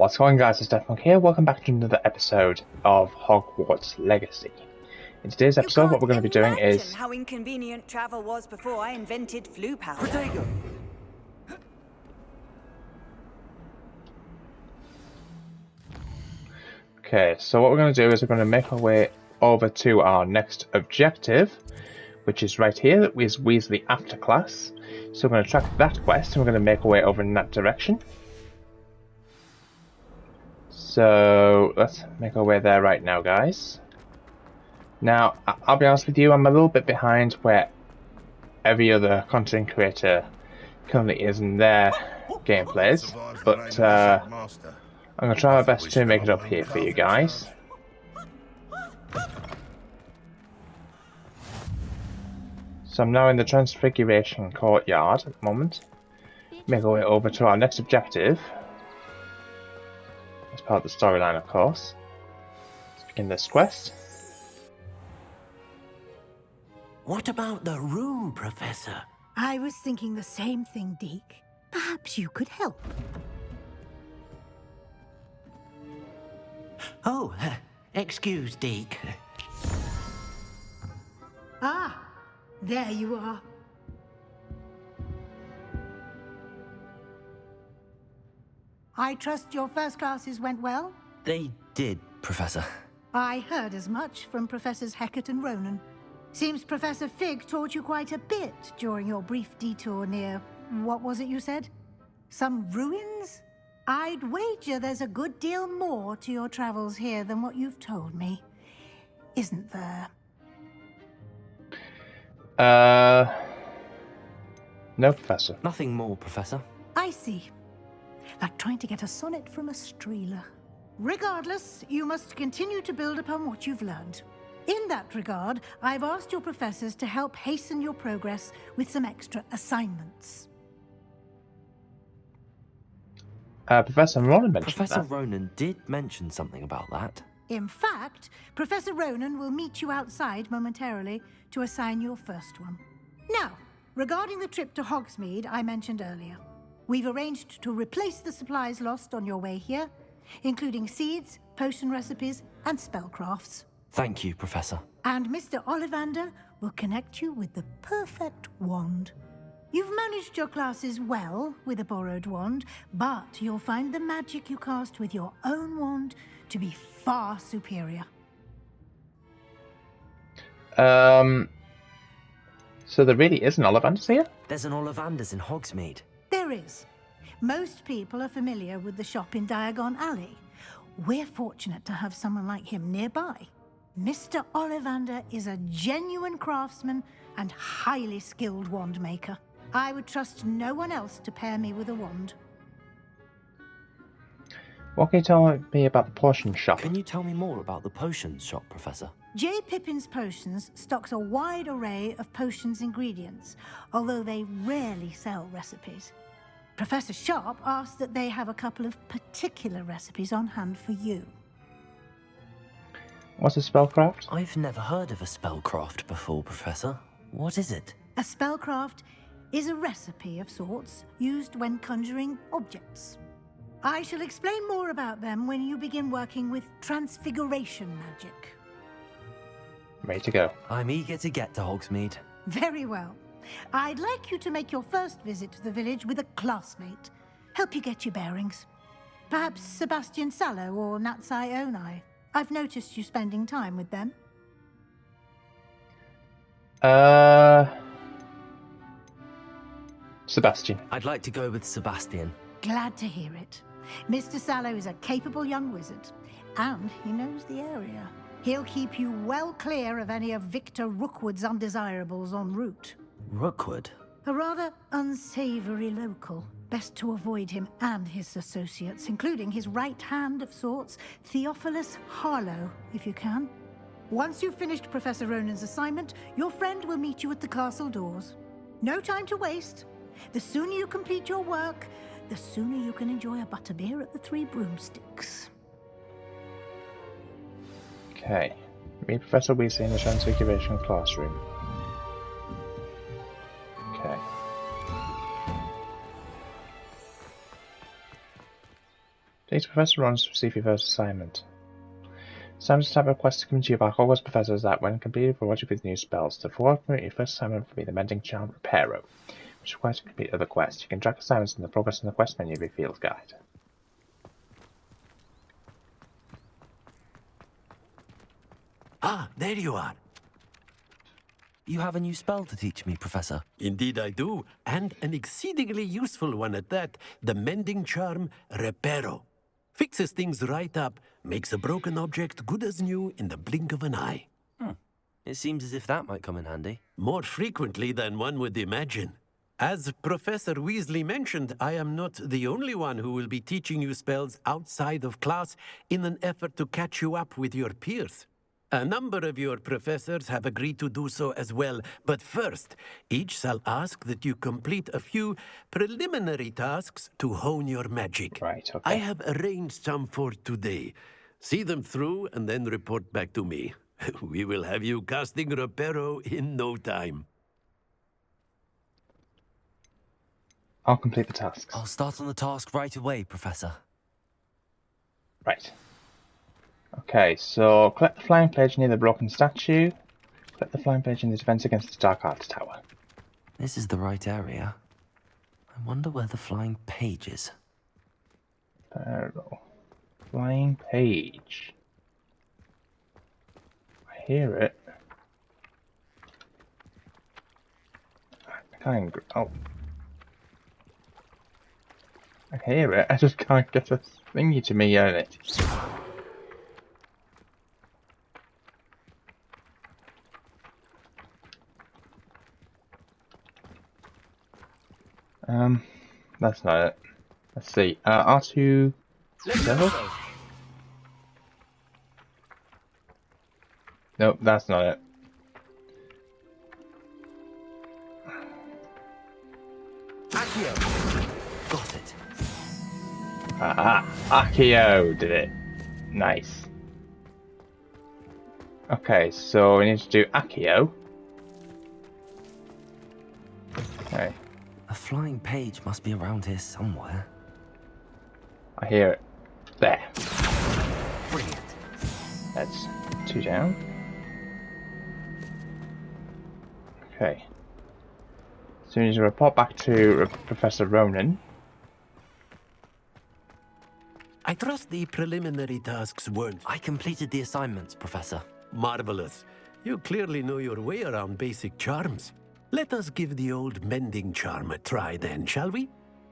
What's going on, guys? It's Deathmonk here. Welcome back to another episode of Hogwarts Legacy. In today's episode, what we're going to be doing is... how inconvenient travel was before I invented flu powder. Protego. Okay, so what we're going to do is we're going to make our way over to our next objective, which is right here, that is Weasley After Class. So we're going to track that quest, and we're going to make our way over in that direction. So let's make our way there right now, guys. Now, I'll be honest with you, I'm a little bit behind where every other content creator currently is in their gameplays, but I'm going to try my best to make it up here for you guys. So I'm now in the Transfiguration Courtyard at the moment. Make our way over to our next objective. As part of the storyline, of course. Let's begin this quest. What about the room, Professor? I was thinking the same thing, Deke. Perhaps you could help. Oh, excuse, Deke. Ah, there you are. I trust your first classes went well? They did, Professor. I heard as much from Professors Hecat and Ronan. Seems Professor Fig taught you quite a bit during your brief detour near... what was it you said? Some ruins? I'd wager there's a good deal more to your travels here than what you've told me. Isn't there? No, Professor. Nothing more, Professor. I see. Like trying to get a sonnet from a streeler. Regardless, you must continue to build upon what you've learned. In that regard, I've asked your professors to help hasten your progress with some extra assignments. Professor Ronan mentioned Professor that. Ronan did mention something about that. In fact, Professor Ronan will meet you outside momentarily to assign your first one. Now, regarding the trip to Hogsmeade I mentioned earlier, we've arranged to replace the supplies lost on your way here, including seeds, potion recipes, and spellcrafts. Thank you, Professor. And Mr. Ollivander will connect you with the perfect wand. You've managed your classes well with a borrowed wand, but you'll find the magic you cast with your own wand to be far superior. So there really is an Ollivander's here? There's an Ollivander's in Hogsmeade. There is. Most people are familiar with the shop in Diagon Alley. We're fortunate to have someone like him nearby. Mr. Ollivander is a genuine craftsman and highly skilled wand maker. I would trust no one else to pair me with a wand. What can you tell me about the potion shop? Can you tell me more about the potions shop, Professor? J. Pippin's Potions stocks a wide array of potions ingredients, although they rarely sell recipes. Professor Sharp asked that they have a couple of particular recipes on hand for you. What's a spellcraft? I've never heard of a spellcraft before, Professor. What is it? A spellcraft is a recipe of sorts used when conjuring objects. I shall explain more about them when you begin working with transfiguration magic. Ready to go. I'm eager to get to Hogsmeade. Very well. I'd like you to make your first visit to the village with a classmate. Help you get your bearings. Perhaps Sebastian Sallow or Natsai Onai. I've noticed you spending time with them. Sebastian. I'd like to go with Sebastian. Glad to hear it. Mr. Sallow is a capable young wizard, and he knows the area. He'll keep you well clear of any of Victor Rookwood's undesirables en route. Rookwood? A rather unsavory local. Best to avoid him and his associates, including his right hand of sorts, Theophilus Harlow, if you can. Once you've finished Professor Ronan's assignment, your friend will meet you at the castle doors. No time to waste. The sooner you complete your work, the sooner you can enjoy a butterbeer at the Three Broomsticks. Okay. Meet Professor Weasley in the Transfiguration classroom. Okay. Please, Professor Ron, to receive your first assignment. Assignment type request coming to you by Hogwarts professors that, when completed for watching with new spells, to forward your first assignment will be the Mending Charm Reparo, which requires to complete other quests. You can track assignments in the progress in the quest menu of your field guide. Ah, there you are. You have a new spell to teach me, Professor. Indeed I do, and an exceedingly useful one at that, the Mending Charm Reparo. Fixes things right up, makes a broken object good as new in the blink of an eye. It seems as if that might come in handy. More frequently than one would imagine. As Professor Weasley mentioned, I am not the only one who will be teaching you spells outside of class in an effort to catch you up with your peers. A number of your professors have agreed to do so as well, but first, each shall ask that you complete a few preliminary tasks to hone your magic. Right, okay. I have arranged some for today. See them through and then report back to me. We will have you casting Reparo in no time. I'll complete the tasks. I'll start on the task right away, Professor. Right. Okay, so collect the flying page near the broken statue. Collect the flying page in the defense against the Dark Arts Tower. This is the right area. I wonder where the flying page is. Flying page. I hear it. I can't. Oh. I hear it. I just can't get a thingy to me on it. That's not it. Let's see. R2 level? Nope, that's not it. Accio! Got it. Aha! Accio did it. Nice. Okay, so we need to do Accio. Okay. A flying page must be around here somewhere. I hear it. There. Brilliant. That's 2 down. Okay. So we need to report back to Professor Ronan. I trust the preliminary tasks weren't I completed the assignments, Professor. marvelous. You clearly know your way around basic charms. Let us give the old Mending Charm a try then, shall we?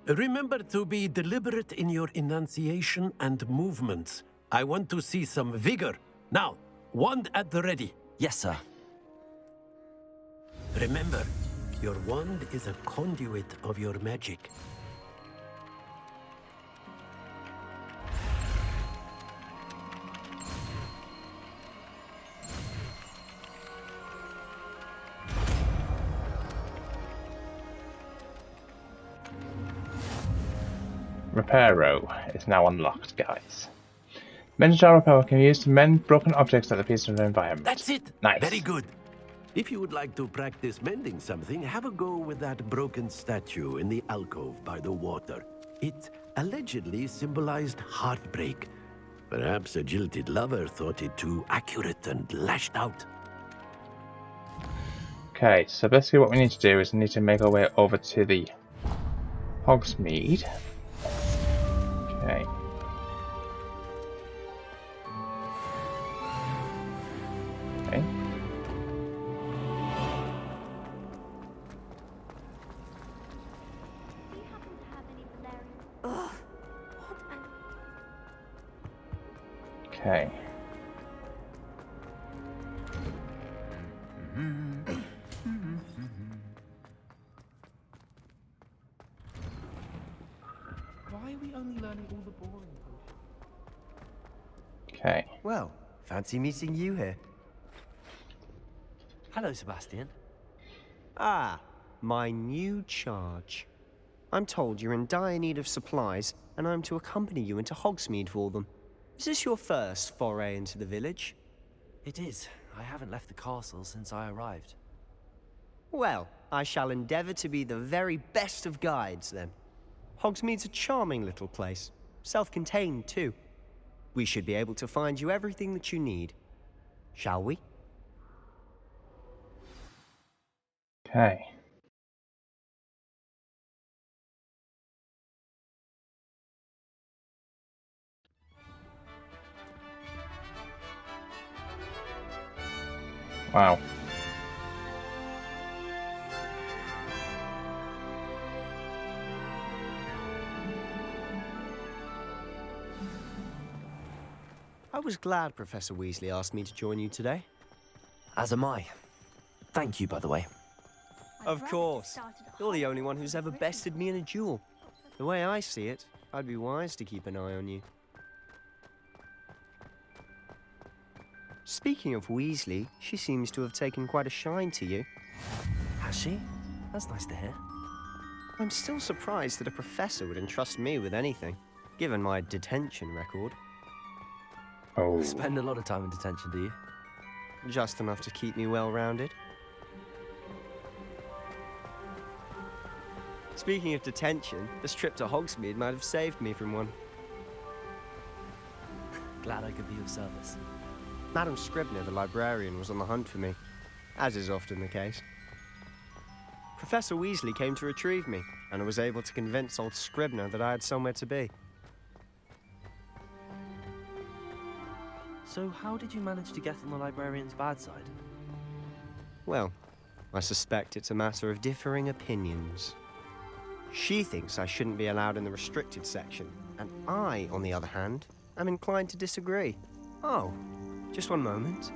Remember to be deliberate in your enunciation and movements. I want to see some vigor. Now, wand at the ready. Yes, sir. Remember, your wand is a conduit of your magic. Reparo is now unlocked, guys. Mending Charm Reparo can be used to mend broken objects that appear in the environment. That's it! Nice. Very good. If you would like to practice mending something, have a go with that broken statue in the alcove by the water. It allegedly symbolized heartbreak. Perhaps a jilted lover thought it too accurate and lashed out. Okay, so basically what we need to do is we need to make our way over to the Hogsmeade. Okay. Okay. Okay. Why are we only learning all the boring potions? Okay. Well, fancy meeting you here. Hello, Sebastian. Ah, my new charge. I'm told you're in dire need of supplies, and I'm to accompany you into Hogsmeade for them. Is this your first foray into the village? It is. I haven't left the castle since I arrived. Well, I shall endeavor to be the very best of guides, then. Hogsmeade's a charming little place. self-contained too. We should be able to find you everything that you need. Shall we? Okay. Wow. I was glad Professor Weasley asked me to join you today. As am I. Thank you, by the way. Of course. You're the only one who's ever bested me in a duel. The way I see it, I'd be wise to keep an eye on you. Speaking of Weasley, she seems to have taken quite a shine to you. Has she? That's nice to hear. I'm still surprised that a professor would entrust me with anything, given my detention record. Oh. Spend a lot of time in detention, do you? Just enough to keep me well-rounded. Speaking of detention, this trip to Hogsmeade might have saved me from one. Glad I could be of service. Madam Scribner, the librarian, was on the hunt for me, as is often the case. Professor Weasley came to retrieve me, and I was able to convince old Scribner that I had somewhere to be. So how did you manage to get on the librarian's bad side? Well, I suspect it's a matter of differing opinions. She thinks I shouldn't be allowed in the restricted section, and I, on the other hand, am inclined to disagree. Oh, just one moment.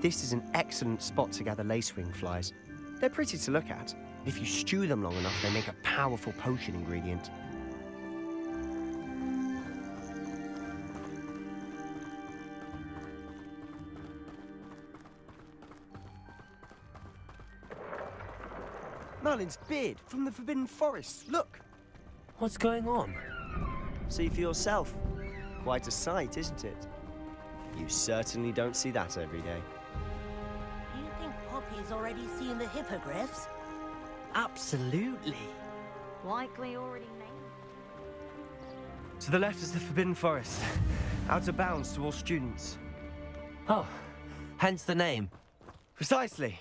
This is an excellent spot to gather lacewing flies. They're pretty to look at. If you stew them long enough, they make a powerful potion ingredient. Merlin's beard from the Forbidden Forest. Look! What's going on? See for yourself. Quite a sight, isn't it? You certainly don't see that every day. Do you think Poppy's already seen the hippogriffs? Absolutely. Likely already named. To the left is the Forbidden Forest. Out of bounds to all students. Oh, hence the name. Precisely.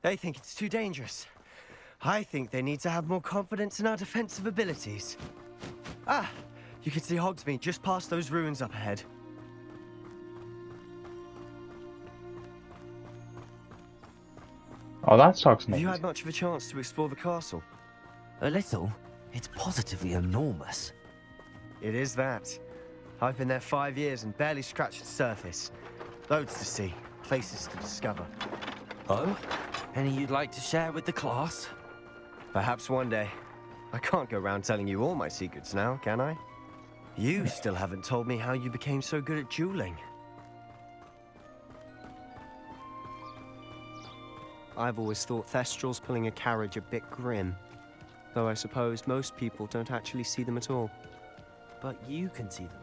They think it's too dangerous. I think they need to have more confidence in our defensive abilities. Ah, you can see Hogsmeade just past those ruins up ahead. Oh, that's Have you Hogsmeade. had much of a chance to explore the castle? A little. It's positively enormous. It is that. I've been there 5 years and barely scratched the surface. Loads to see, places to discover. Oh? Any you'd like to share with the class? Perhaps one day. I can't go around telling you all my secrets now, can I? You still haven't told me how you became so good at dueling. I've always thought Thestrals pulling a carriage a bit grim. Though I suppose most people don't actually see them at all. But you can see them.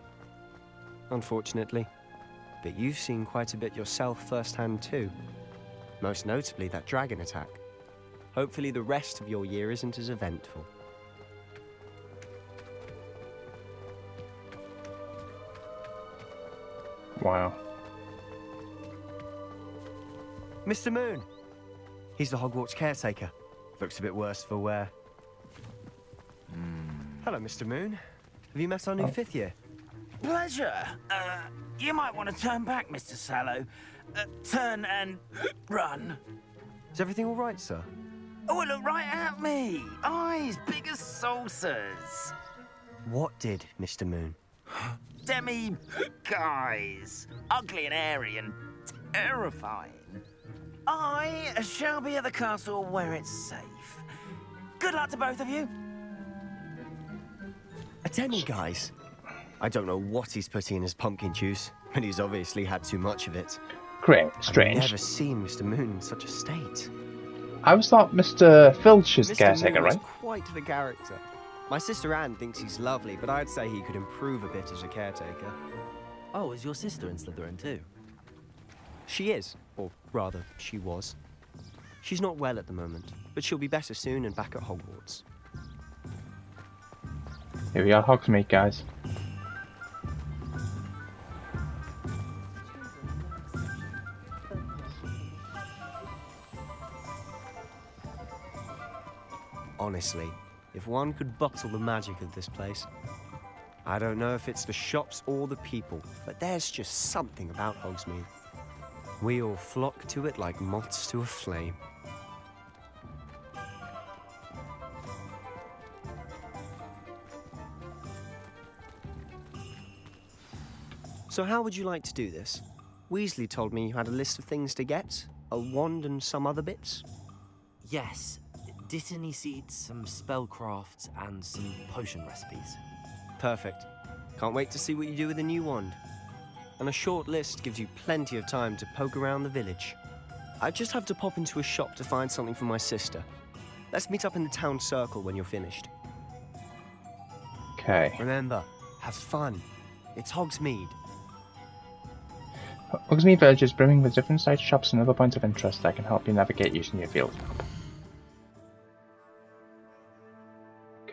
Unfortunately. But you've seen quite a bit yourself firsthand too. Most notably that dragon attack. Hopefully the rest of your year isn't as eventful. Wow. Mr. Moon! He's the Hogwarts caretaker. Looks a bit worse for wear. Hello, Mr. Moon. Have you met our new fifth year? Pleasure. You might want to turn back, Mr. Sallow. Turn and run. Is everything all right, sir? Oh, look right at me. Eyes big as saucers. What did, Mr. Moon? Demi guys. Ugly and airy and terrifying. I shall be at the castle where it's safe. Good luck to both of you. A demi-guise? I don't know what he's putting in his pumpkin juice, but he's obviously had too much of it. Great. I've Strange. never seen Mr. Moon in such a state. I always thought Mr. Filch's Mr. caretaker, Moon is right? quite the character. My sister Anne thinks he's lovely, but I'd say he could improve a bit as a caretaker. Oh, is your sister in Slytherin too? She is, or rather, she was. She's not well at the moment, but she'll be better soon and back at Hogwarts. Here we are, Hogsmeade, guys. Honestly, if one could bottle the magic of this place. I don't know if it's the shops or the people, but there's just something about Hogsmeade. We all flock to it like moths to a flame. So how would you like to do this? Weasley told me you had a list of things to get, a wand and some other bits. Yes. Dittany seeds, some spellcrafts, and some potion recipes. Perfect. Can't wait to see what you do with the new wand. And a short list gives you plenty of time to poke around the village. I just have to pop into a shop to find something for my sister. Let's meet up in the town circle when you're finished. Okay. Remember, have fun. It's Hogsmeade. Hogsmeade Village is brimming with different sized shops and other points of interest that can help you navigate using your field map.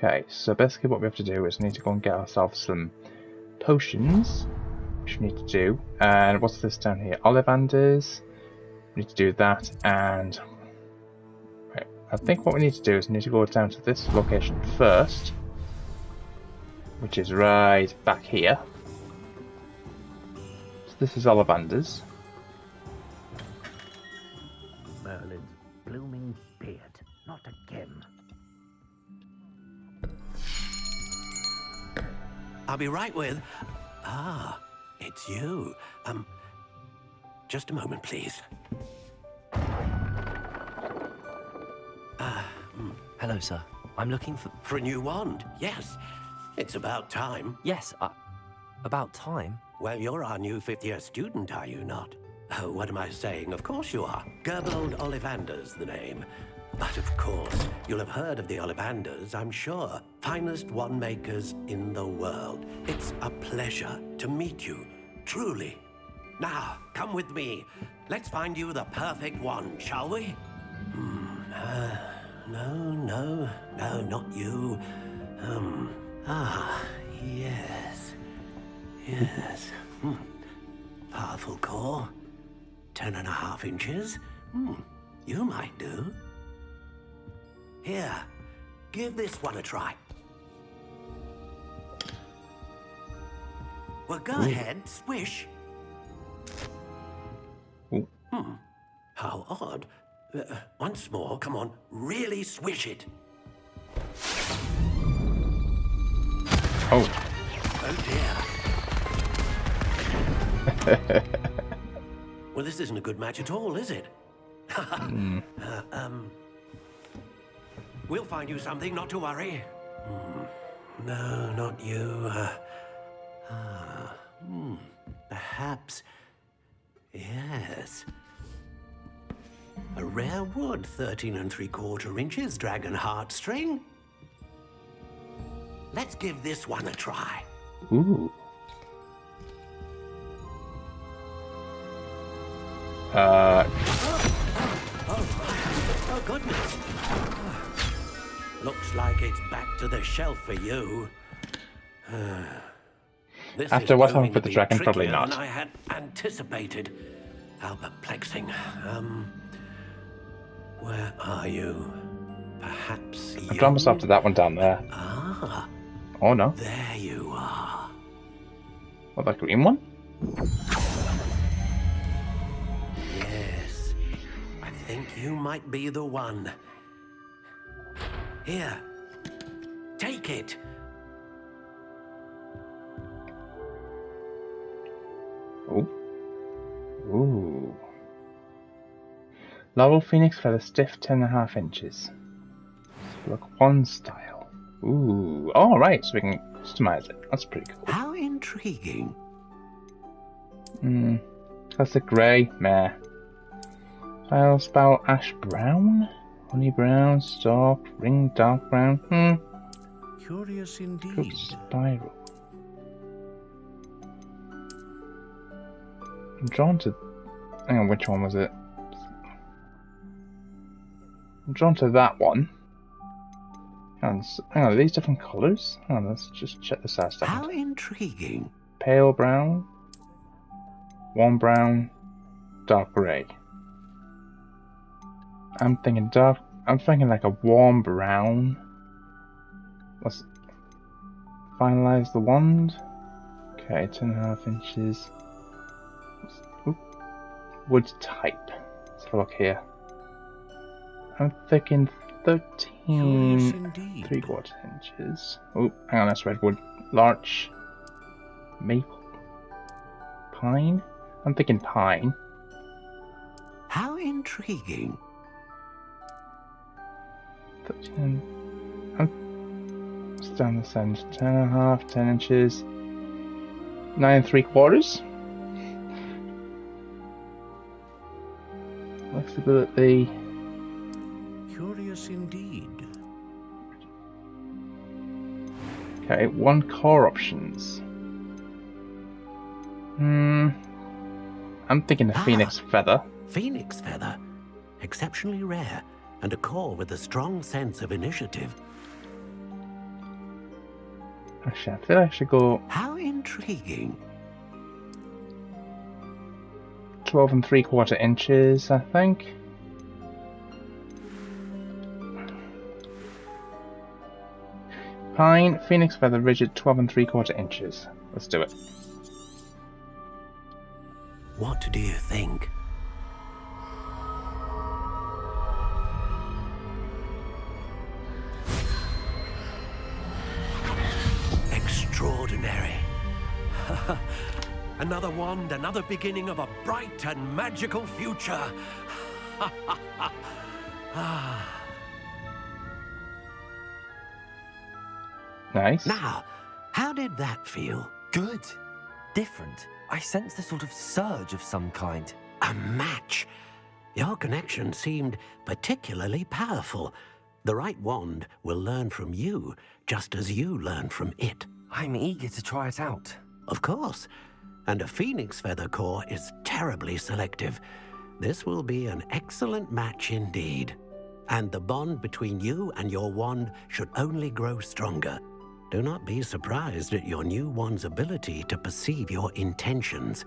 Okay, so basically what we have to do is we need to go and get ourselves some potions, which we need to do. And what's this down here? Ollivanders. We need to do that, and right, I think what we need to do is we need to go down to this location first, which is right back here. So this is Ollivanders. Merlin's blooming beard, not again. I'll be right with... Ah, it's you. Just a moment, please. Hello, sir. I'm looking for... For a new wand, yes. It's about time. Yes, about time. Well, you're our new fifth-year student, are you not? Oh, what am I saying? Of course you are. Gerbold Ollivander's the name. But of course, you'll have heard of the Ollivanders, I'm sure. Finest wand makers in the world. It's a pleasure to meet you, truly. Now, come with me. Let's find you the perfect wand, shall we? No, not you. Yes. Powerful core. 10.5 inches. You might do. Here, give this one a try. Well, go ahead, swish. How odd. Once more, come on, really swish it. Oh. Oh dear. Well, this isn't a good match at all, is it? We'll find you something, not to worry. No, not you. Perhaps. Yes. A rare wood, 13 3/4 inches, dragon heartstring. Let's give this one a try. Ooh. Oh, goodness. Looks like it's back to the shelf for you. This After is what going happened with to the be dragon, probably trickier not. than I had anticipated. How perplexing. Where are you? Perhaps you... I dropped myself to that one down there. Ah, Oh no. there you are. What, that green one? Yes, I think you might be the one. Here, take it. Oh. Ooh. Laurel Phoenix feather stiff 10.5 inches. Look one style. Ooh. Oh, right, so we can customize it. That's pretty cool. How intriguing. Classic grey. Meh. Style spout ash brown? Honey brown, stalk, ring dark brown. Curious Crooked indeed. spiral. I'm drawn to... Hang on, which one was it? I'm drawn to that one. Hang on, are these different colours? Hang on, let's just check this out a second. How intriguing. Pale brown, warm brown, dark grey. I'm thinking dark I'm thinking like a warm brown. Let's finalize the wand. Okay, 10.5 inches. Oop. Wood type. Let's have a look here. I'm thinking 13 3/4 inches. Oh, hang on, that's redwood. Larch. Maple. Pine? I'm thinking pine. How intriguing. 13. It's down this end. 10.5, 10 inches. 9 3/4. Flexibility. Curious indeed. Okay, 1 core options. I'm thinking a phoenix feather. Phoenix feather. Exceptionally rare, and a core with a strong sense of initiative. Actually, I feel I should go How intriguing. 12 3/4 inches, I think. Pine, phoenix feather, rigid, 12 3/4 inches. Let's do it. What do you think? Extraordinary. Another wand, another beginning of a bright and magical future. Nice. Now, how did that feel? Good. Different. I sensed a sort of surge of some kind. A match. Your connection seemed particularly powerful. The right wand will learn from you, just as you learn from it. I'm eager to try it out. Of course. And a phoenix feather core is terribly selective. This will be an excellent match indeed. And the bond between you and your wand should only grow stronger. Do not be surprised at your new wand's ability to perceive your intentions,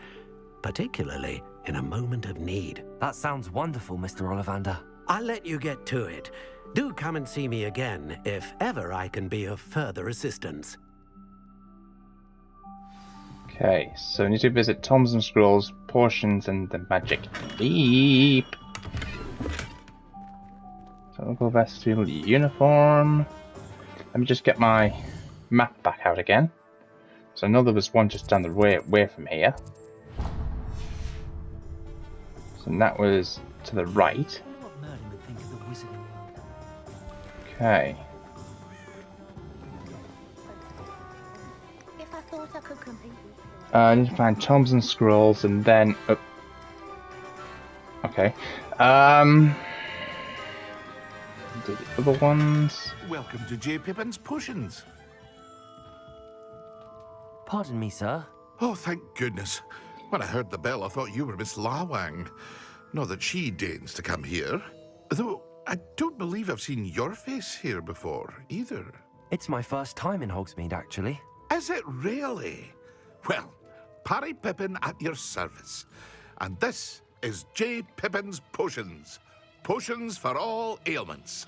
particularly in a moment of need. That sounds wonderful, Mr. Ollivander. I'll let you get to it. Do come and see me again if ever I can be of further assistance. Okay, so we need to visit Tomes and Scrolls, Portions, and the Magic Leap. So I'll go vestibule uniform. Let me just get my map back out again. So I know there was one just down the way from here. So that was to the right. Okay. If I thought I could compete. I need to find Tomes and Scrolls and then... Okay. Do the other ones. Welcome to J. Pippin's Potions. Pardon me, sir. Oh, thank goodness. When I heard the bell, I thought you were Miss Lawang. Not that she deigns to come here. Though, I don't believe I've seen your face here before, either. It's my first time in Hogsmeade, actually. Is it really? Well, Parry Pippin at your service. And this is J. Pippin's Potions. Potions for all ailments.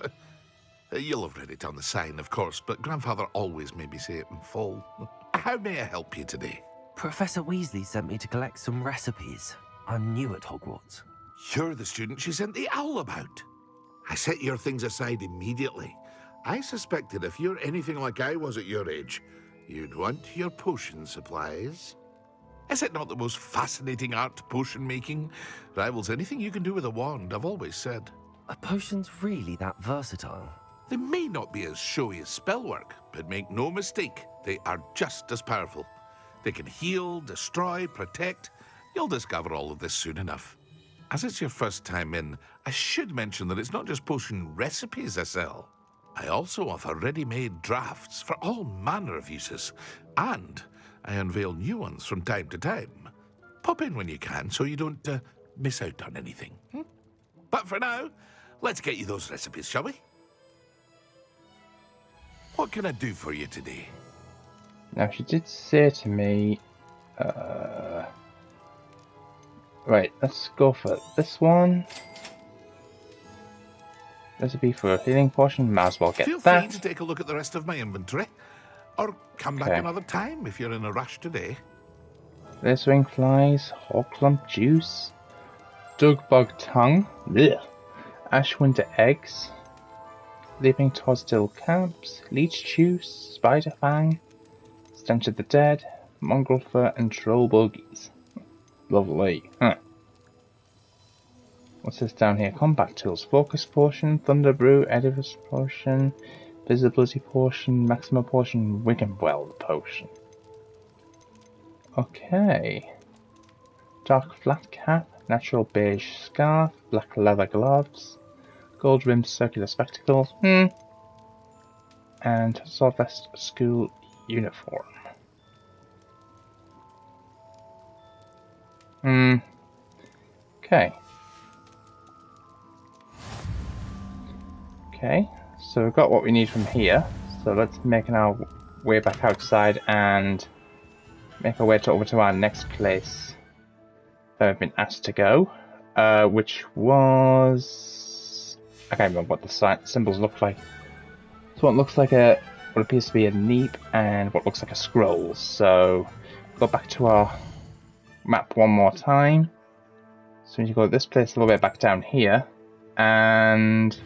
You'll have read it on the sign, of course, but Grandfather always made me say it in full. How may I help you today? Professor Weasley sent me to collect some recipes. I'm new at Hogwarts. You're the student she sent the owl about. I set your things aside immediately. I suspected if you're anything like I was at your age, you'd want your potion supplies. Is it not the most fascinating art, potion making? Rivals anything you can do with a wand, I've always said. Are potions really that versatile? They may not be as showy as spellwork, but make no mistake, they are just as powerful. They can heal, destroy, protect. You'll discover all of this soon enough. As it's your first time in, I should mention that it's not just potion recipes I sell. I also offer ready-made drafts for all manner of uses, and I unveil new ones from time to time. Pop in when you can so you don't miss out on anything. But for now, let's get you those recipes, shall we? What can I do for you today? Now, she did say to me... Right, let's go for this one. Recipe for a healing potion. Might as well get Feel that. free to take a look at the rest of my inventory. Or come back Okay. another time if you're in a rush today. There's ring flies, hawk clump juice, dug bug tongue, blech, ash winter eggs, leaping toadstool camps, leech juice, spider fang, stench of the dead, mongrel fur, and troll buggies. Lovely. Huh. What's this down here? Combat tools, focus potion, thunder brew, edifice potion, visibility potion, maximum potion, wiggenweld potion. Okay. Dark flat cap, natural beige scarf, black leather gloves, gold rimmed circular spectacles, and sword vest school uniform. Okay. Okay, so we've got what we need from here. So let's make our way back outside and make our way over to our next place that I've been asked to go, which was... I can't remember what the symbols look like. So what looks like what appears to be a neep and what looks like a scroll. So go back to our map one more time. So you go to this place a little bit back down here, and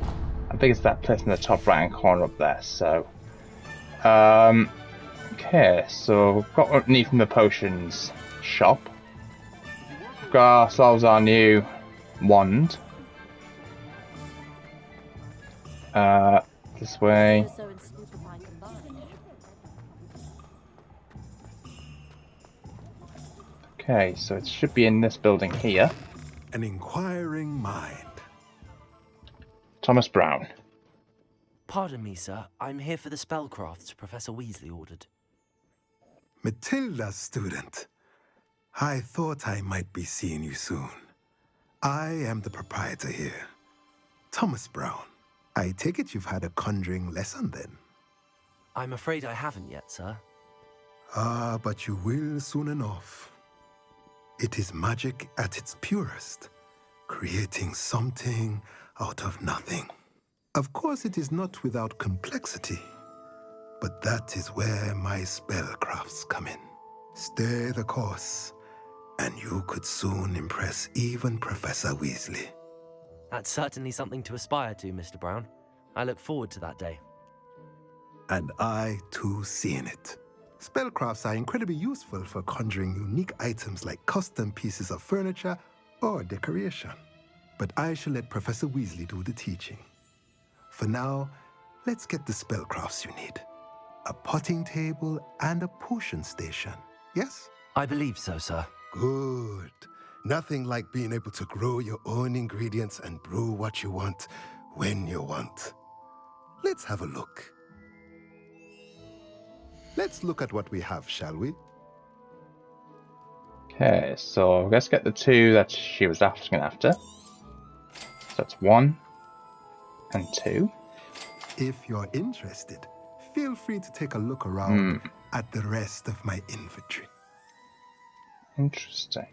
I think it's that place in the top right hand corner up there. So okay, so we've got what we need from the potions shop. We've got ourselves our new wand. This way. Okay, so it should be in this building here. An inquiring mind. Thomas Brown. Pardon me, sir. I'm here for the spellcrafts Professor Weasley ordered. Matilda's student. I thought I might be seeing you soon. I am the proprietor here. Thomas Brown. I take it you've had a conjuring lesson then? I'm afraid I haven't yet, sir. Ah, but you will soon enough. It is magic at its purest, creating something out of nothing. Of course, it is not without complexity, but that is where my spellcrafts come in. Stay the course, and you could soon impress even Professor Weasley. That's certainly something to aspire to, Mr. Brown. I look forward to that day. And I, too, see in it. Spellcrafts are incredibly useful for conjuring unique items like custom pieces of furniture or decoration. But I shall let Professor Weasley do the teaching. For now, let's get the spellcrafts you need. A potting table and a potion station, yes? I believe so, sir. Good. Nothing like being able to grow your own ingredients and brew what you want when you want. Let's have a look. Let's look at what we have, shall we? Okay, so let's get the two that she was asking after. So that's 1 and 2. If you're interested, feel free to take a look around at the rest of my inventory. Interesting.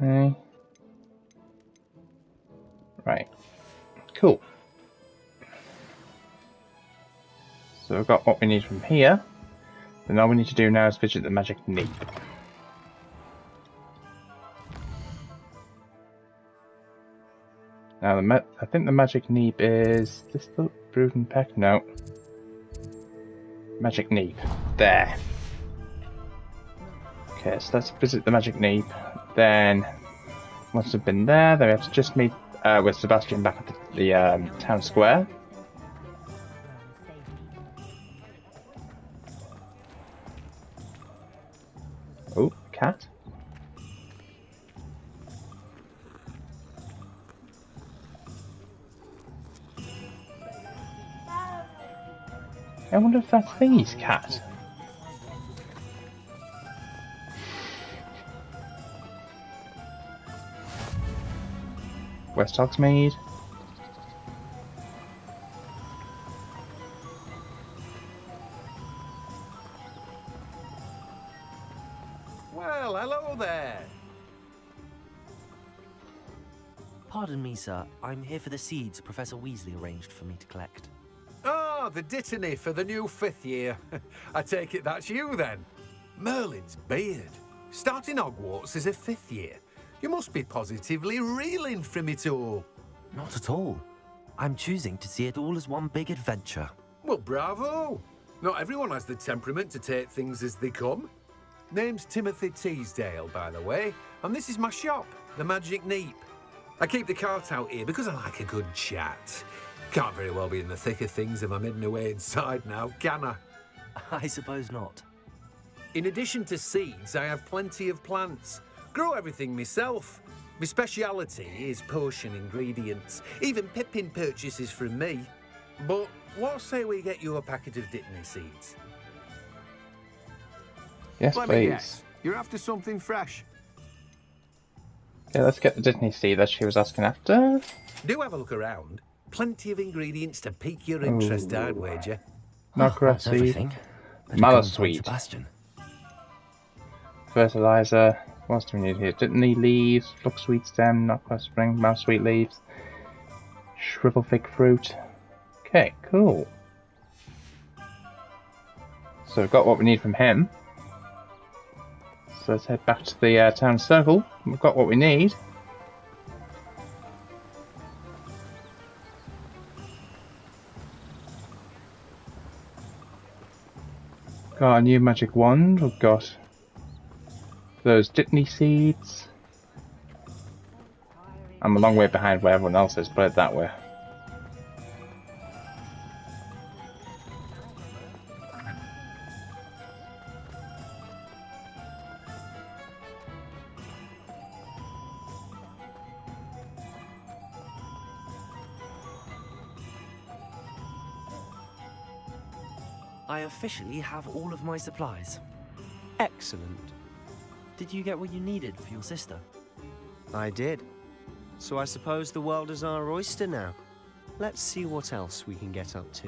Okay. Right. Cool. So we've got what we need from here. Then all we need to do now is visit the magic neep. Now I think the magic neep is this the Bruden Peck? No. Magic neep. There. Okay, so let's visit the magic neep. Then once we've been there, then we have to just meet with Sebastian back at the town square. Oh, cat. I wonder if that's Thingy's cat. West Hogsmeade. Well, hello there. Pardon me, sir. I'm here for the seeds Professor Weasley arranged for me to collect. Oh, the dittany for the new 5th year. I take it that's you, then. Merlin's beard. Starting Hogwarts as a 5th year. You must be positively reeling from it all. Not at all. I'm choosing to see it all as one big adventure. Well, bravo. Not everyone has the temperament to take things as they come. Name's Timothy Teasdale, by the way, and this is my shop, the Magic Neep. I keep the cart out here because I like a good chat. Can't very well be in the thick of things if I'm hidden away inside now, can I? I suppose not. In addition to seeds, I have plenty of plants. Grow everything myself. My speciality is potion ingredients. Even Pippin purchases from me. But what say we get you a packet of dittany seeds? Yes, Let me please. guess. You're after something fresh. Okay, let's get the dittany seed that she was asking after. Do have a look around. Plenty of ingredients to pique your interest, I'd wager. Knockrass seed, everything. mallow sweet, Sebastian. fertilizer. What else do we need here? Dittany leaves, bucksweet stem, knockrass spring, mouse sweet leaves, shrivel fig fruit. Okay, cool. So we've got what we need from him. So let's head back to the town circle. We've got what we need. Got a new magic wand. We've got those dittany seeds. I'm a long way behind where everyone else is, put it that way. I officially have all of my supplies. Excellent. Did you get what you needed for your sister? I did. So I suppose the world is our oyster now. Let's see what else we can get up to.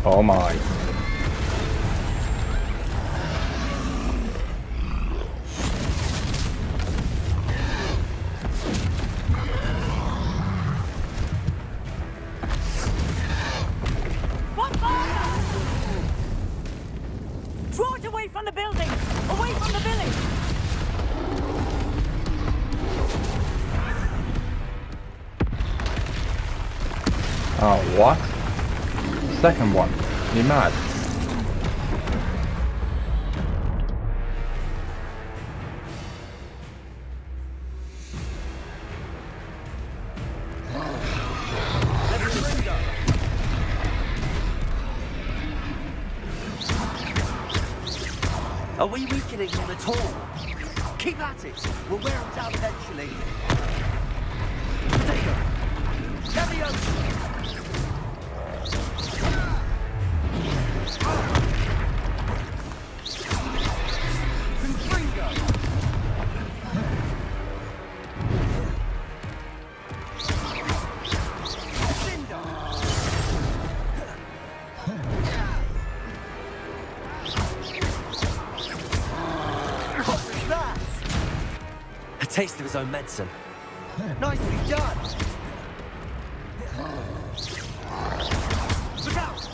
Oh my. Draw it away from the building! Away from the village! Oh, what? Second one. You mad? Are we weakening him at all? Keep at it. We'll wear him down eventually. There you go. Leviosa! A taste of his own medicine. Nicely done! Look out!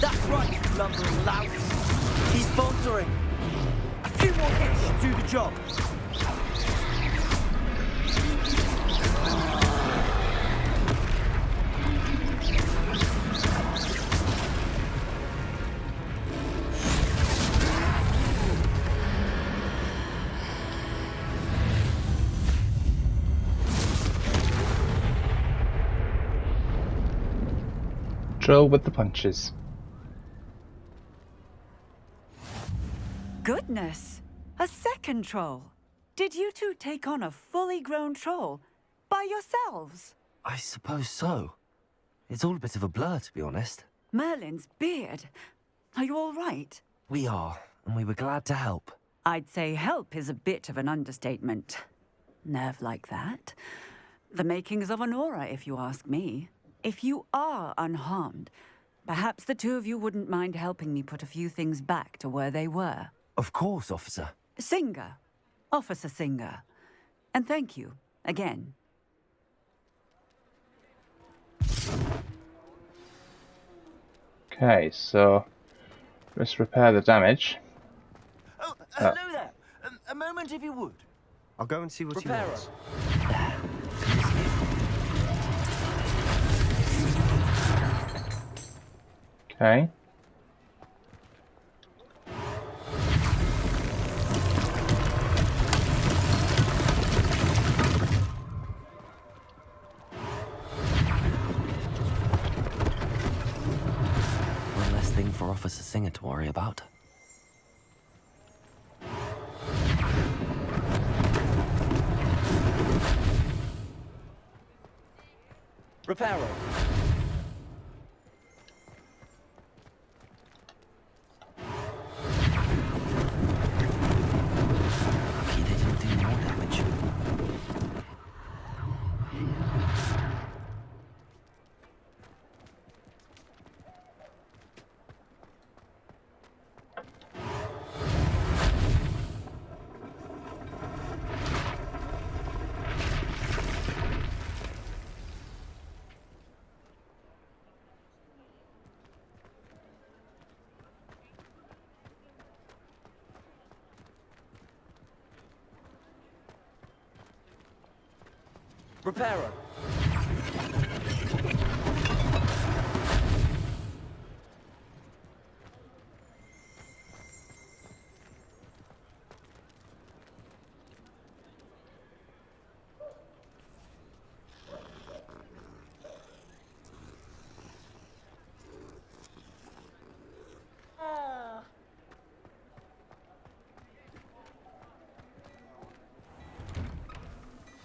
That's right, you lumbering louts. He's faltering. A few more hits should do the job. Drill with the punches. Goodness! A second troll! Did you two take on a fully grown troll by yourselves? I suppose so. It's all a bit of a blur, to be honest. Merlin's beard. Are you all right? We are, and we were glad to help. I'd say help is a bit of an understatement. Nerve like that. The makings of an aura, if you ask me. If you are unharmed, perhaps the two of you wouldn't mind helping me put a few things back to where they were. Of course, officer. Singer. Officer Singer. And thank you, again. Okay, so let's repair the damage. Oh, hello there. A moment if you would. I'll go and see what he Reparo. wants. Okay. One less thing for Officer Singer to worry about. Reparo. Lucky they didn't do more damage. Reparo.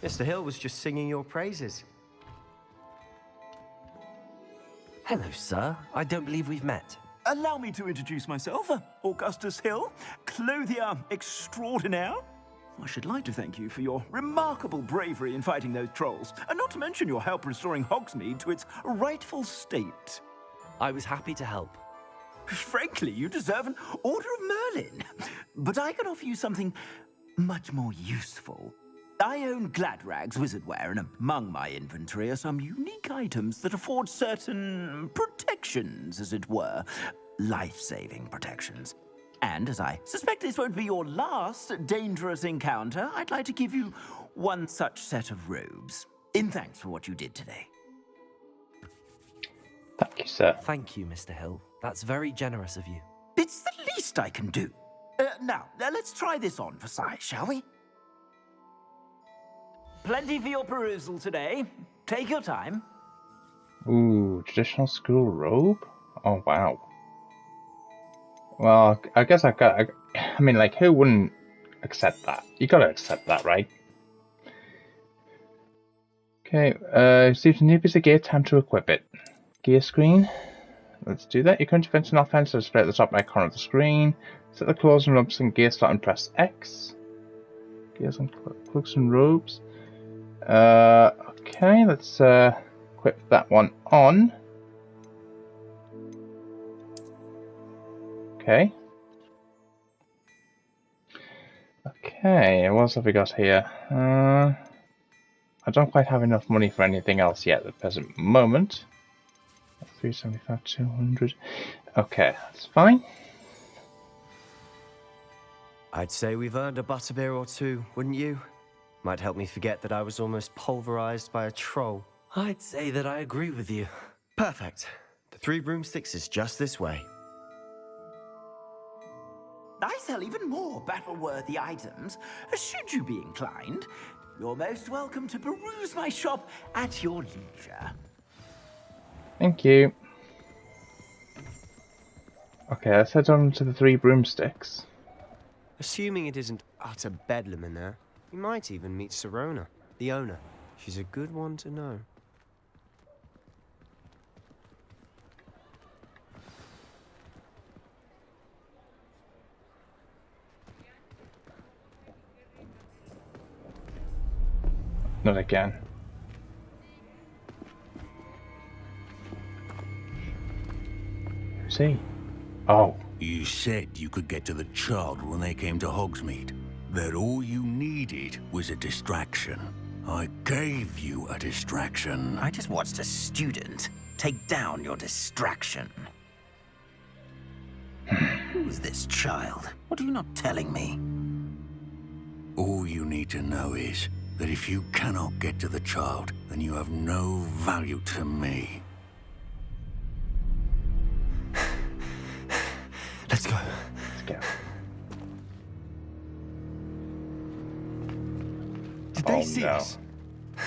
Mr. Hill was just singing your praises. Hello, sir. I don't believe we've met. Allow me to introduce myself, Augustus Hill, clothier extraordinaire. I should like to thank you for your remarkable bravery in fighting those trolls, and not to mention your help restoring Hogsmeade to its rightful state. I was happy to help. Frankly, you deserve an Order of Merlin. But I can offer you something much more useful. I own Gladrag's wizardware, and among my inventory are some unique items that afford certain protections, as it were. Life-saving protections. And as I suspect this won't be your last dangerous encounter, I'd like to give you one such set of robes, in thanks for what you did today. Thank you, sir. Thank you, Mr. Hill. That's very generous of you. It's the least I can do. Now, let's try this on for size, shall we? Plenty for your perusal today. Take your time. Ooh, traditional school robe? Oh, wow. Well, I guess I mean, like, who wouldn't accept that? You gotta accept that, right? Okay, received a new piece of gear, time to equip it. Gear screen. Let's do that. Your current defense and offense are displayed at the top right corner of the screen. Set the claws and robes and gear slot and press X. Gears and cloaks and robes. Okay, let's equip that one on. Okay. Okay, what else have we got here? I don't quite have enough money for anything else yet at the present moment. 375, 200. Okay, that's fine. I'd say we've earned a butterbeer or two, wouldn't you? Might help me forget that I was almost pulverized by a troll. I'd say that I agree with you. Perfect. The 3 broomsticks is just this way. I sell even more battle-worthy items. Should you be inclined, you're most welcome to peruse my shop at your leisure. Thank you. Okay, let's head on to the 3 broomsticks. Assuming it isn't utter bedlam in there, you might even meet Serona, the owner. She's a good one to know. Not again. Who's he? Oh. You said you could get to the child when they came to Hogsmeade. That all you needed was a distraction. I gave you a distraction. I just watched a student take down your distraction. Who's this child? What are you not telling me? All you need to know is that if you cannot get to the child, then you have no value to me. Let's go. Let's go. Did they Oh, see no. us?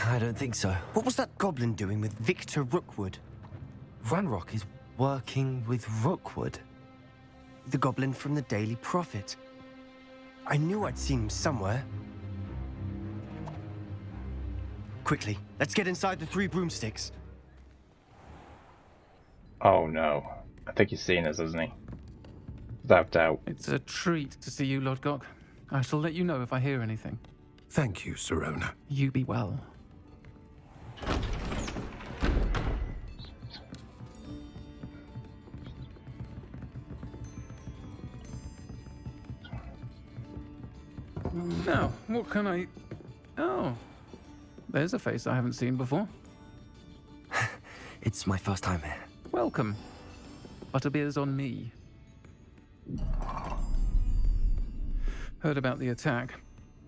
I don't think so. What was that goblin doing with Victor Rookwood? Ranrock is working with Rookwood. The goblin from the Daily Prophet. I knew I'd seen him somewhere. Quickly, let's get inside the 3 broomsticks. Oh no. I think he's seen us, hasn't he? Without doubt. It's a treat to see you, Lodgok. I shall let you know if I hear anything. Thank you, Sirona. You be well. Now, what can I... Oh, there's a face I haven't seen before. It's my first time here. Welcome. Butterbeer's on me. Heard about the attack.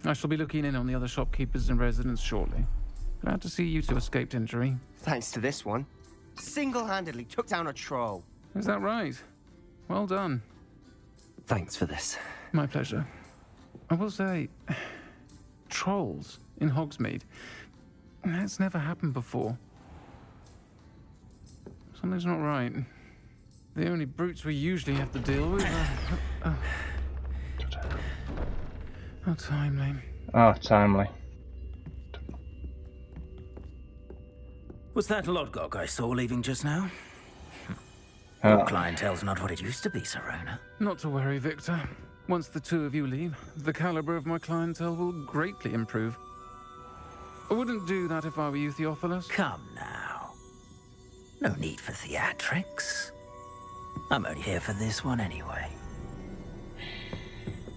I shall be looking in on the other shopkeepers and residents shortly. Glad to see you two escaped injury. Thanks to this one. Single-handedly took down a troll. Is that right? Well done. Thanks for this. My pleasure. I will say, trolls in Hogsmeade. That's never happened before. Something's not right. The only brutes we usually have to deal with are... How timely. Oh, timely. Was that Lodgok I saw leaving just now? Oh. Your clientele's not what it used to be, Sirona. Not to worry, Victor. Once the two of you leave, the caliber of my clientele will greatly improve. I wouldn't do that if I were you, Theophilus. Come now. No need for theatrics. I'm only here for this one anyway.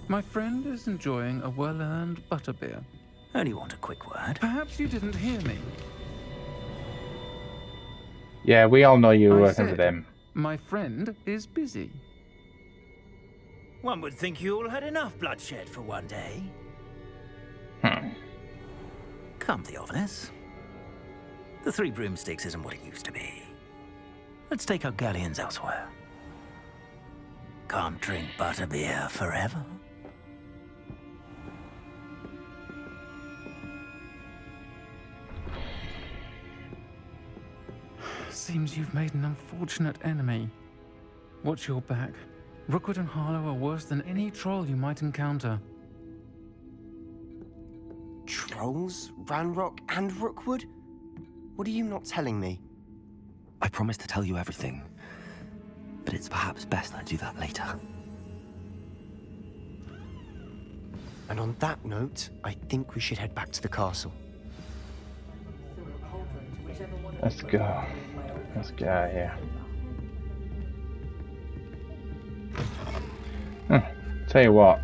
My friend is enjoying a well-earned butterbeer. Only want a quick word. Perhaps you didn't hear me. Yeah, we all know you were I working said, for them. my friend is busy. One would think you all had enough bloodshed for one day. Come, Theophilus. The 3 broomsticks isn't what it used to be. Let's take our galleons elsewhere. Can't drink butterbeer forever. Seems you've made an unfortunate enemy. Watch your back. Rookwood and Harlow are worse than any troll you might encounter. Trolls? Ranrock and Rookwood? What are you not telling me? I promise to tell you everything, but it's perhaps best I do that later. And on that note, I think we should head back to the castle. Let's go. Let's get out of here. Tell you what.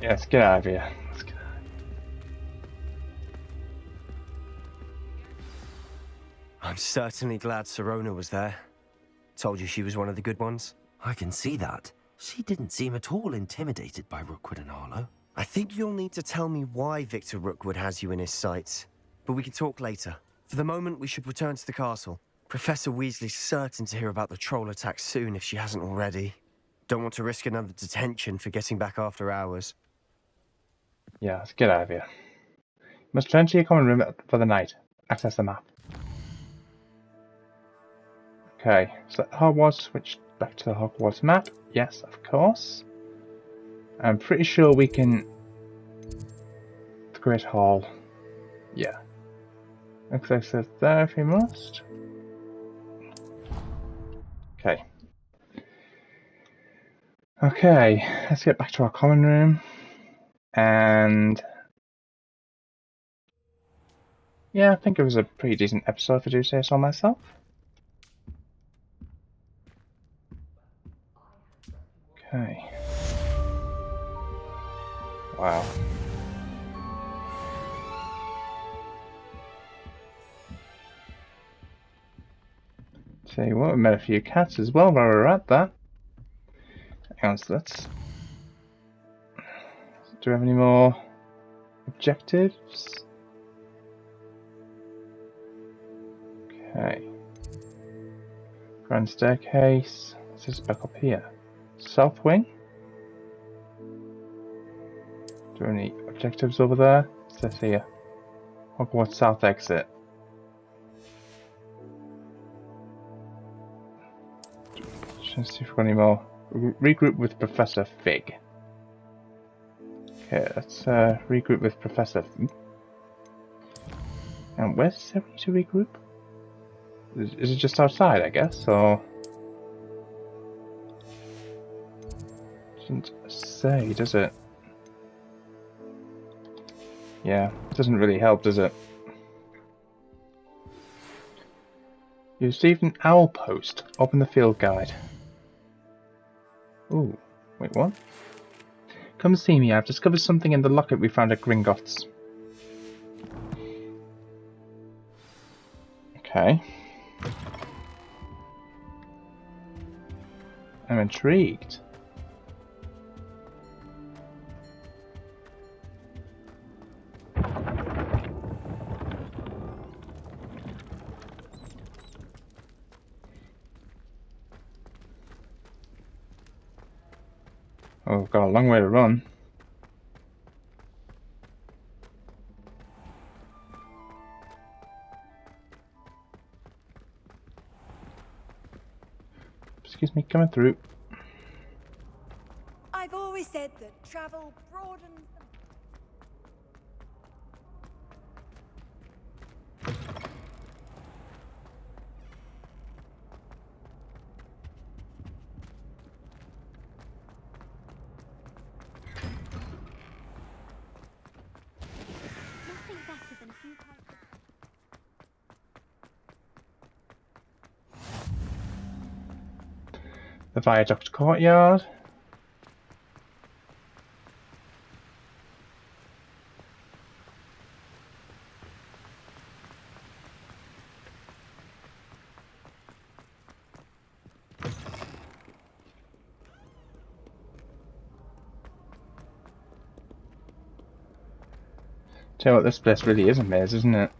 Yeah, let's get out of here. Let's get out. I'm certainly glad Sirona was there. Told you she was one of the good ones. I can see that. She didn't seem at all intimidated by Rookwood and Harlow. I think you'll need to tell me why Victor Rookwood has you in his sights. But we can talk later. For the moment, we should return to the castle. Professor Weasley's certain to hear about the troll attack soon if she hasn't already. Don't want to risk another detention for getting back after hours. Yeah, let's get out of here. Must return to your common room for the night. Access the map. Okay, so Hogwarts, switch back to the Hogwarts map. Yes, of course. I'm pretty sure we can... The Great Hall. Yeah. Access there if we must. Okay. Okay, let's get back to our common room. And yeah, I think it was a pretty decent episode if I do say so myself. Okay. Wow. Tell you what, we met a few cats as well while we were at that. Hang on, so let's... Do we have any more objectives? Okay. Grand staircase. What's this back up here? South wing? Do we have any objectives over there? What's this here? Hogwarts South exit. Let's see if we've got any more. Regroup with Professor Fig. Okay, let's regroup with Professor Fig. And where's there to regroup? Is it just outside, I guess, or... Doesn't say, does it? Yeah, it doesn't really help, does it? You received an owl post. Open the field guide. Ooh, wait, what? Come see me, I've discovered something in the locket we found at Gringotts. Okay. I'm intrigued. Oh, we've got a long way to run. Excuse me, coming through. I've always said that travel broadens Nothing better than a few pints of... The Viaduct Courtyard. Tell you what, this place really is a maze, isn't it?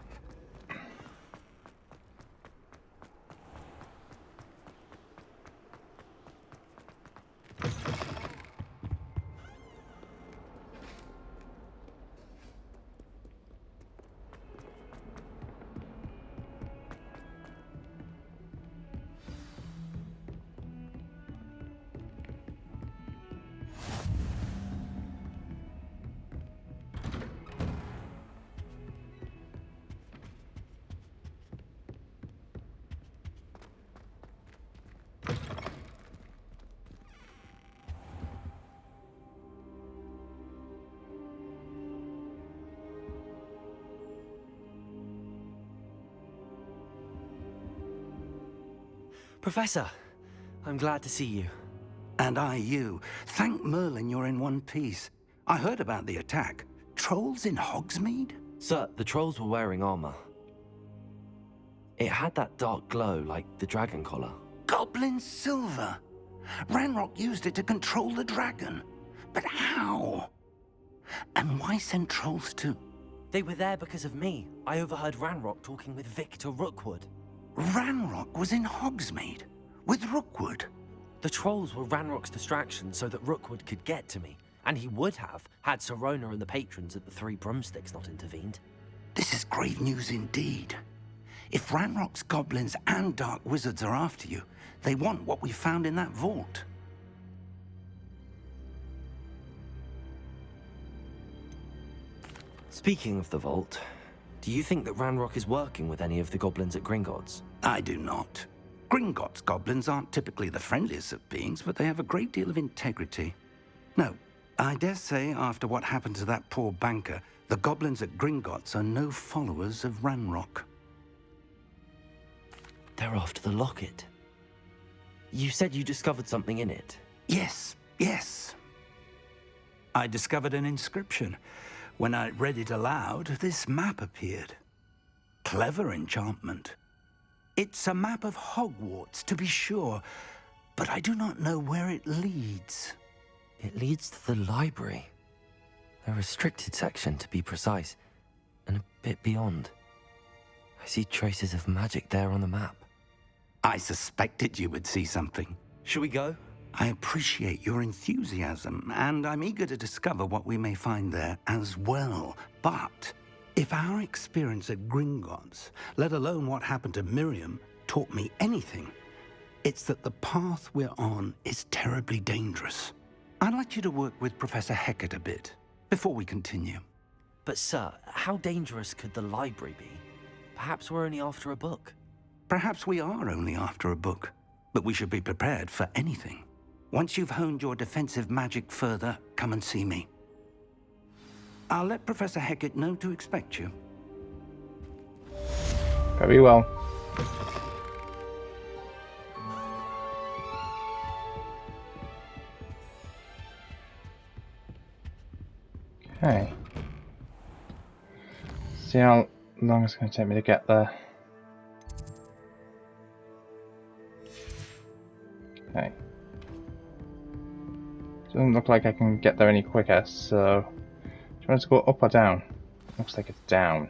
Professor, I'm glad to see you. And I you. Thank Merlin you're in one piece. I heard about the attack. Trolls in Hogsmeade? Sir, the trolls were wearing armor. It had that dark glow like the dragon collar. Goblin silver. Ranrock used it to control the dragon. But how? And why send trolls too? They were there because of me. I overheard Ranrock talking with Victor Rookwood. Ranrock was in Hogsmeade? With Rookwood? The trolls were Ranrock's distraction so that Rookwood could get to me. And he would have, had Sirona and the patrons at the Three Broomsticks not intervened. This is grave news indeed. If Ranrock's goblins and dark wizards are after you, they want what we found in that vault. Speaking of the vault, do you think that Ranrock is working with any of the goblins at Gringotts? I do not. Gringotts goblins aren't typically the friendliest of beings, but they have a great deal of integrity. No, I dare say, after what happened to that poor banker, the goblins at Gringotts are no followers of Ranrock. They're after the locket. You said you discovered something in it. Yes, yes. I discovered an inscription. When I read it aloud, this map appeared. Clever enchantment. It's a map of Hogwarts, to be sure, but I do not know where it leads. It leads to the library. A restricted section, to be precise, and a bit beyond. I see traces of magic there on the map. I suspected you would see something. Shall we go? I appreciate your enthusiasm, and I'm eager to discover what we may find there as well. But if our experience at Gringotts, let alone what happened to Miriam, taught me anything, it's that the path we're on is terribly dangerous. I'd like you to work with Professor Hecat a bit before we continue. But sir, how dangerous could the library be? Perhaps we're only after a book. Perhaps we are only after a book, but we should be prepared for anything. Once you've honed your defensive magic further, come and see me. I'll let Professor Hecat know to expect you. Very well. Okay. See how long it's going to take me to get there. Okay. Doesn't look like I can get there any quicker, so do you want to go up or down? Looks like it's down.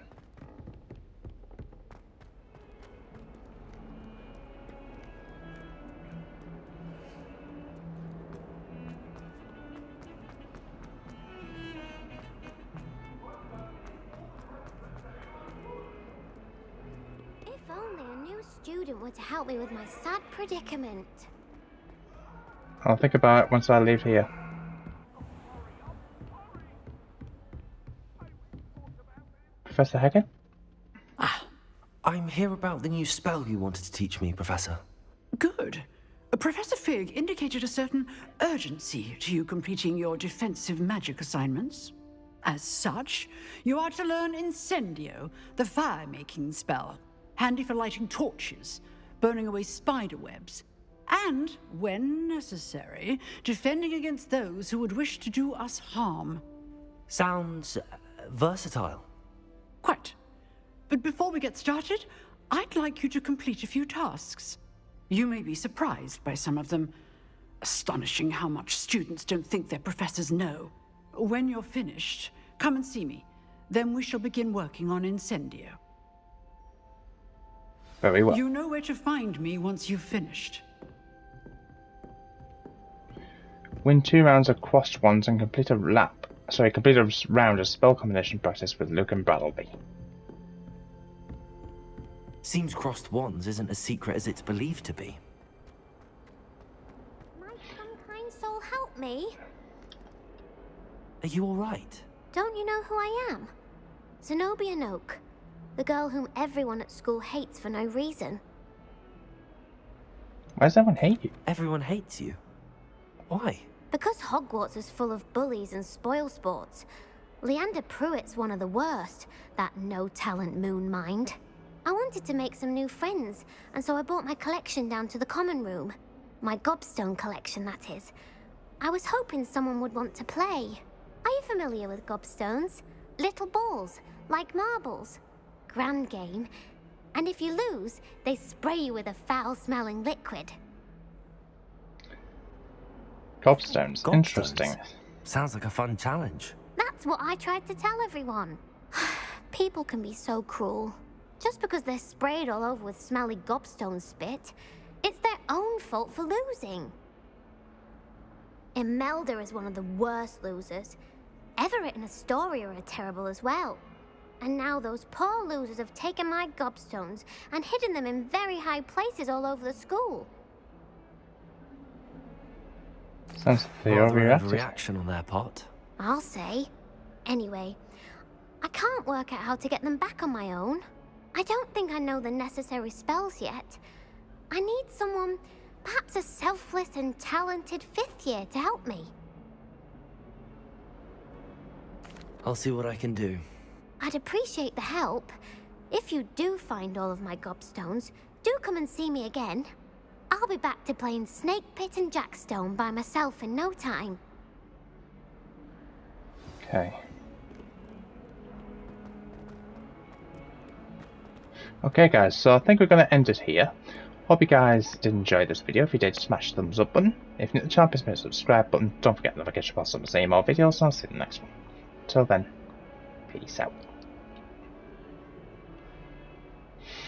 If only a new student were to help me with my sad predicament. I'll think about it once I leave here. Professor Hecat? I'm here about the new spell you wanted to teach me, Professor. Good. Professor Fig indicated a certain urgency to you completing your defensive magic assignments. As such, you are to learn Incendio, the fire-making spell, handy for lighting torches, burning away spider webs, and, when necessary, defending against those who would wish to do us harm. Sounds versatile. Quite. But before we get started, I'd like you to complete a few tasks. You may be surprised by some of them. Astonishing how much students don't think their professors know. When you're finished, come and see me. Then we shall begin working on Incendio. Very well. You know where to find me once you've finished. Win 2 rounds of crossed ones and complete a round of spell combination practice with Luke and Bradley. Seems crossed wands isn't as secret as it's believed to be. Might some kind soul help me? Are you alright? Don't you know who I am? Zenobia Noak, the girl whom everyone at school hates for no reason. Why does everyone hate you? Everyone hates you. Why? Because Hogwarts is full of bullies and spoilsports. Leander Pruitt's one of the worst, that no-talent moon mind. I wanted to make some new friends, and so I brought my collection down to the common room. My gobstone collection, that is. I was hoping someone would want to play. Are you familiar with gobstones? Little balls, like marbles. Grand game. And if you lose, they spray you with a foul-smelling liquid. Gobstones. Interesting. Sounds like a fun challenge. That's what I tried to tell everyone. People can be so cruel. Just because they're sprayed all over with smelly gobstone spit, it's their own fault for losing. Imelda is one of the worst losers. Everett and Astoria are terrible as well. And now those poor losers have taken my gobstones and hidden them in very high places all over the school. Sounds like they Rather an overreacted. overreaction on their part. I'll say. Anyway, I can't work out how to get them back on my own. I don't think I know the necessary spells yet. I need someone, perhaps a selfless and talented 5th year to help me. I'll see what I can do. I'd appreciate the help. If you do find all of my gobstones, do come and see me again. I'll be back to playing Snake Pit and Jackstone by myself in no time. Okay. Okay guys, so I think we're going to end it here. Hope you guys did enjoy this video. If you did, smash the thumbs up button. If you're new to the channel, please hit the subscribe button. Don't forget to notification for some of the same more videos, and I'll see you in the next one. Until then, peace out.